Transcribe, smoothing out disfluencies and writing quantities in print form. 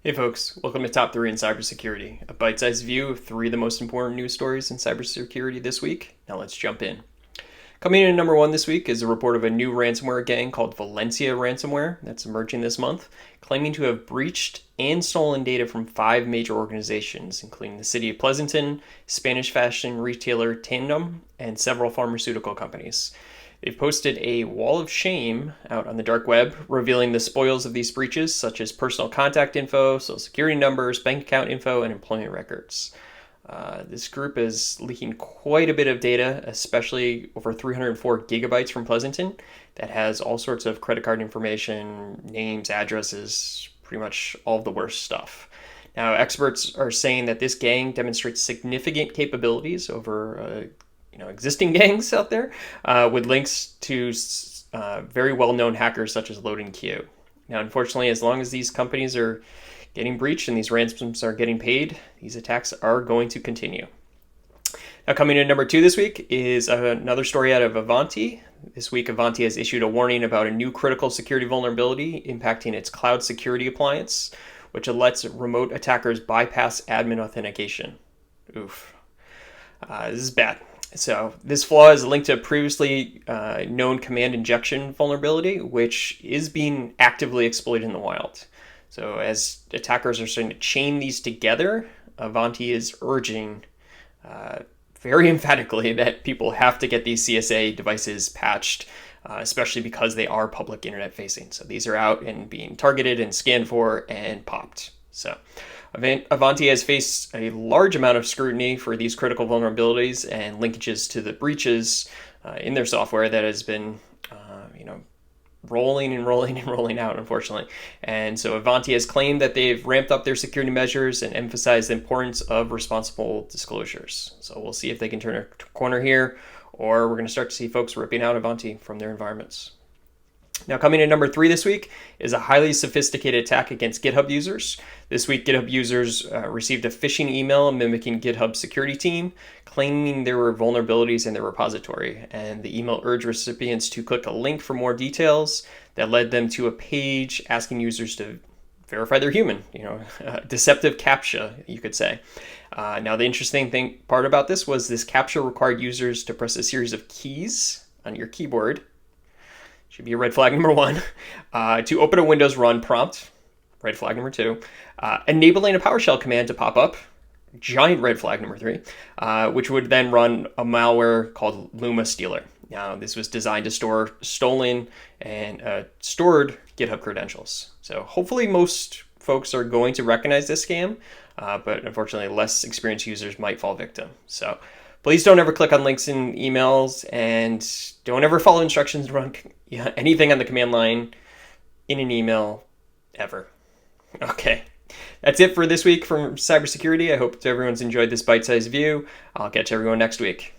Hey folks, welcome to Top 3 in Cybersecurity, a bite-sized view of 3 of the most important news stories in cybersecurity this week. Now let's jump in. Coming in at number 1 this week is a report of a new ransomware gang called Valencia Ransomware that's emerging this month, claiming to have breached and stolen data from 5 major organizations, including the city of Pleasanton, Spanish fashion retailer Tandem, and several pharmaceutical companies. They've posted a wall of shame out on the dark web, revealing the spoils of these breaches, such as personal contact info, social security numbers, bank account info, and employment records. This group is leaking quite a bit of data, especially over 304 gigabytes from Pleasanton, that has all sorts of credit card information, names, addresses, pretty much all of the worst stuff. Now, experts are saying that this gang demonstrates significant capabilities over existing gangs out there, with links to very well-known hackers such as Load and Q. Now, unfortunately, as long as these companies are getting breached and these ransoms are getting paid, these attacks are going to continue. Now, coming in at number 2 this week is another story out of Ivanti. This week, Ivanti has issued a warning about a new critical security vulnerability impacting its cloud security appliance, which lets remote attackers bypass admin authentication. Oof. This is bad. So this flaw is linked to a previously known command injection vulnerability, which is being actively exploited in the wild. So as attackers are starting to chain these together, Ivanti is urging very emphatically that people have to get these CSA devices patched, especially because they are public internet facing. So these are out and being targeted and scanned for and popped. So Ivanti has faced a large amount of scrutiny for these critical vulnerabilities and linkages to the breaches in their software that has been, rolling out, unfortunately. And so Ivanti has claimed that they've ramped up their security measures and emphasized the importance of responsible disclosures. So we'll see if they can turn a corner here, or we're going to start to see folks ripping out Ivanti from their environments. Now, coming in number 3 this week is a highly sophisticated attack against GitHub users. This week, GitHub users received a phishing email mimicking GitHub's security team, claiming there were vulnerabilities in their repository. And the email urged recipients to click a link for more details that led them to a page asking users to verify they're human, deceptive CAPTCHA, you could say. Now, the interesting part about this was this CAPTCHA required users to press a series of keys on your keyboard. Should be a red flag number 1, to open a Windows run prompt, red flag number 2, enabling a PowerShell command to pop up, giant red flag number 3, which would then run a malware called Luma Stealer. Now, this was designed to store stolen and stored GitHub credentials. So hopefully most folks are going to recognize this scam, but unfortunately less experienced users might fall victim. So please don't ever click on links in emails, and don't ever follow instructions to run anything on the command line in an email, ever. Okay, that's it for this week from Cybersecurity. I hope everyone's enjoyed this bite-sized view. I'll catch everyone next week.